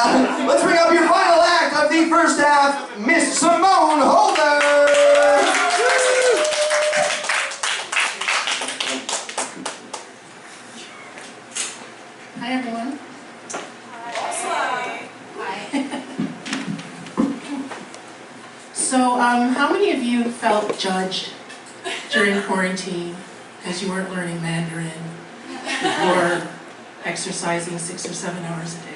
Let's bring up your final act of the first half, Miss Simone Holder. Hi everyone. Hi. So, how many of you felt judged during quarantine because you weren't learning Mandarin or exercising 6 or 7 hours a day?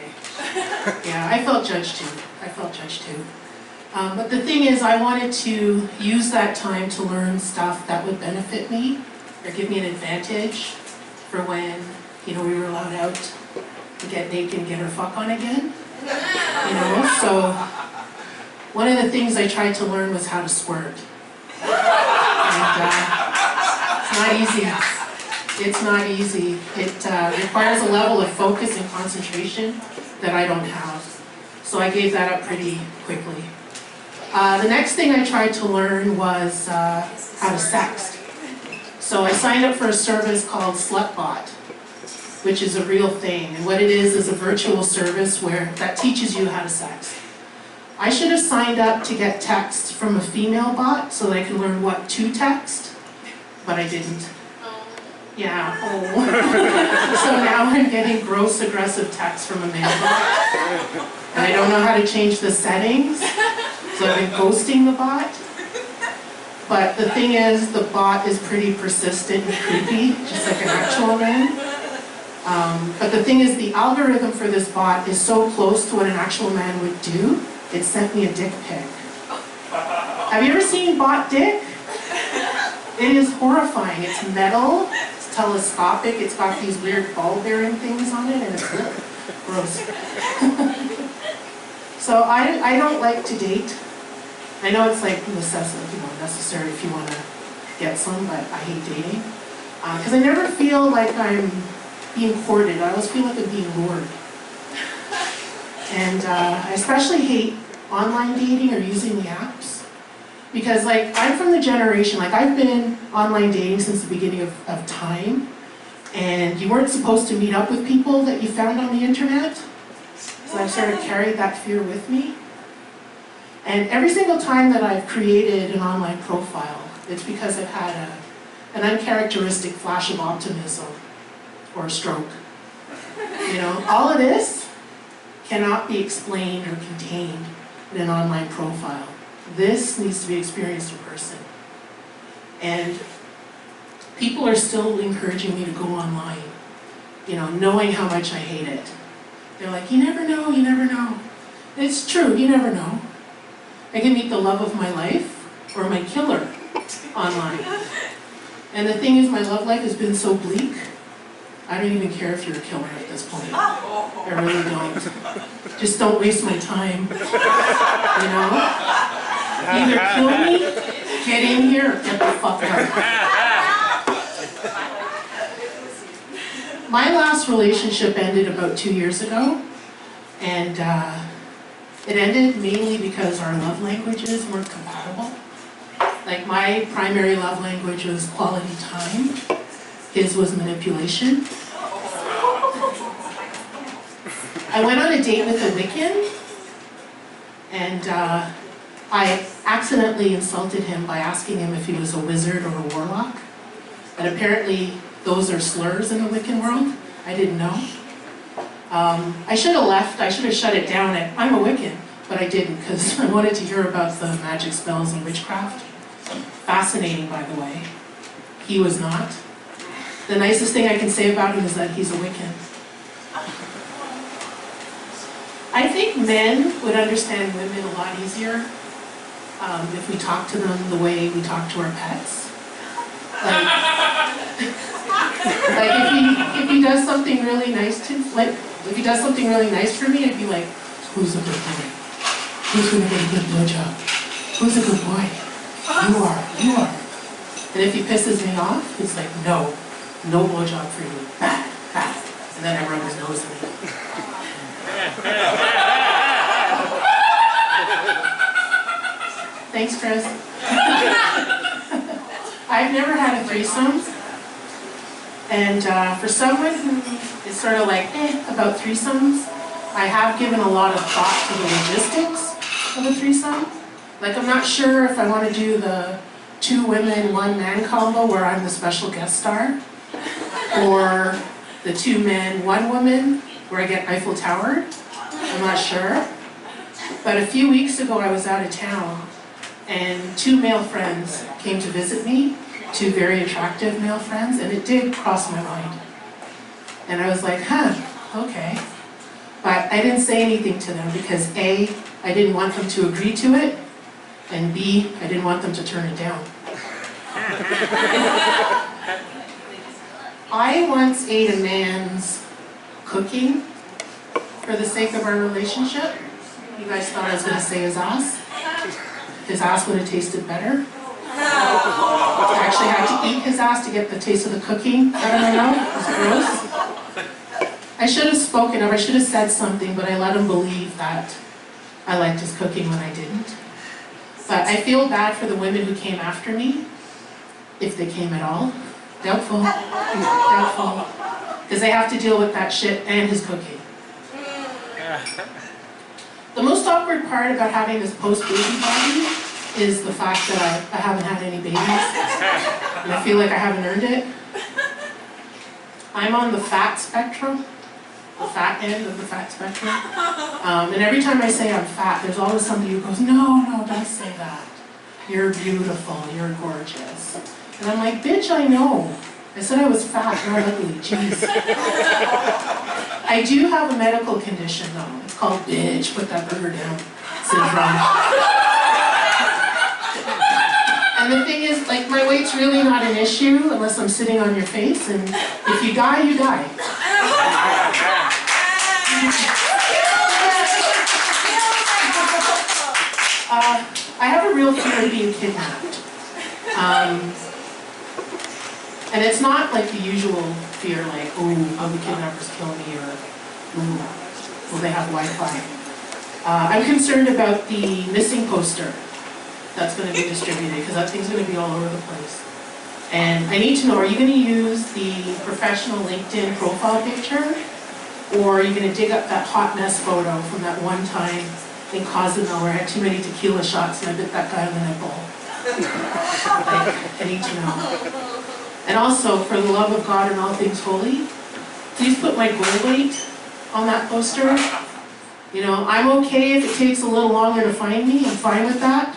Yeah, I felt judged too. But the thing is, I wanted to use that time to learn stuff that would benefit me or give me an advantage for when, we were allowed out to get naked and get our fuck on again. So one of the things I tried to learn was how to squirt. And it's not easy. It's not easy. It requires a level of focus and concentration that I don't have. So I gave that up pretty quickly. The next thing I tried to learn was how to sext. So I signed up for a service called Slutbot, which is a real thing. And what it is a virtual service that teaches you how to sext. I should have signed up to get text from a female bot so that I can learn what to text, but I didn't. Yeah, So now I'm getting gross aggressive text from a male bot, and I don't know how to change the settings, so I've been ghosting the bot. But the thing is, the bot is pretty persistent and creepy, just like an actual man. But the thing is, the algorithm for this bot is so close to what an actual man would do, it sent me a dick pic. Have you ever seen bot dick? It is horrifying. It's metal, it's telescopic, it's got these weird ball-bearing things on it, and it's gross. So I don't like to date. I know it's like necessary if you want to get some, but I hate dating. Because I never feel like I'm being courted. I always feel like I'm being lured. And I especially hate online dating or using the apps. Because I'm from the generation, I've been online dating since the beginning of time. And you weren't supposed to meet up with people that you found on the internet. So I've sort of carried that fear with me. And every single time that I've created an online profile, it's because I've had an uncharacteristic flash of optimism or a stroke. All of this cannot be explained or contained in an online profile. This needs to be experienced in person. And people are still encouraging me to go online, knowing how much I hate it. They're like, you never know, you never know. It's true, you never know. I can meet the love of my life or my killer online. And the thing is, my love life has been so bleak, I don't even care if you're a killer at this point. I really don't. Just don't waste my time, Either kill me, get in here, or get the fuck out. My last relationship ended about 2 years ago, and it ended mainly because our love languages weren't compatible. My primary love language was quality time. His was manipulation. I went on a date with a Wiccan, and I accidentally insulted him by asking him if he was a wizard or a warlock. And apparently those are slurs in the Wiccan world. I didn't know. I should have left. I should have shut it down at, I'm a Wiccan, but I didn't because I wanted to hear about the magic spells and witchcraft. Fascinating, by the way. He was not. The nicest thing I can say about him is that he's a Wiccan. I think men would understand women a lot easier if we talk to them the way we talk to our pets. If he does something really nice if he does something really nice for me, I'd be like, who's a good boy? Who's gonna get a good blowjob? Who's a good boy? You are. And if he pisses me off, he's like, no blowjob for you. Bad. And then I rub his nose in it. Thanks, Chris. I've never had a threesome. And for someone who is sort of about threesomes, I have given a lot of thought to the logistics of a threesome. Like, I'm not sure if I want to do the 2 women, 1 man combo where I'm the special guest star, or the 2 men, 1 woman where I get Eiffel Towered. I'm not sure. But a few weeks ago I was out of town and 2 male friends came to visit me, 2 very attractive male friends, and it did cross my mind. And I was like, huh, okay. But I didn't say anything to them because A, I didn't want them to agree to it, and B, I didn't want them to turn it down. I once ate a man's cooking for the sake of our relationship. You guys thought I was going to say his ass? His ass would have tasted better. I actually had to eat his ass to get the taste of the cooking out of my mouth. It was gross. I should have spoken up, I should have said something, but I let him believe that I liked his cooking when I didn't. But I feel bad for the women who came after me, if they came at all. Doubtful. Doubtful. Because they have to deal with that shit and his cooking. The most awkward part about having this post-baby body is the fact that I haven't had any babies. And I feel like I haven't earned it. I'm on the fat spectrum. The fat end of the fat spectrum. And every time I say I'm fat, there's always somebody who goes, no, don't say that. You're beautiful, you're gorgeous. And I'm like, bitch, I know. I said I was fat, not ugly, jeez. I do have a medical condition though. It's called bitch, put that burger down syndrome. And the thing is, like, my weight's really not an issue unless I'm sitting on your face, and if you die, you die. I have a real fear of being kidnapped. And it's not like the usual fear, like, oh, will the kidnappers kill me, or ooh, will they have Wi-Fi? I'm concerned about the missing poster that's going to be distributed, because that thing's going to be all over the place. And I need to know, are you going to use the professional LinkedIn profile picture, or are you going to dig up that hot mess photo from that one time in Cozumel where I had too many tequila shots and I bit that guy on the nipple? Like, I need to know. And also, for the love of God and all things holy, please put my goal weight on that poster. You know, I'm okay if it takes a little longer to find me, I'm fine with that.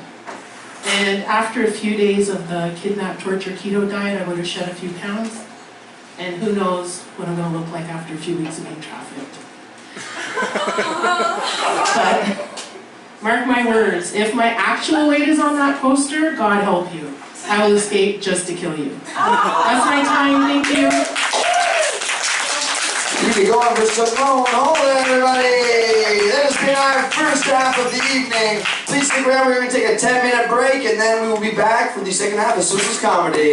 And after a few days of the kidnap, torture, keto diet, I would have shed a few pounds. And who knows what I'm going to look like after a few weeks of being trafficked. But, mark my words, if my actual weight is on that poster, God help you. I will escape just to kill you. That's my time, thank you. You can go on for Simone. Hold it, everybody. That has been our first half of the evening. Please stick around. We're going to take a 10-minute break, and then we will be back for the second half of Swizzles Comedy.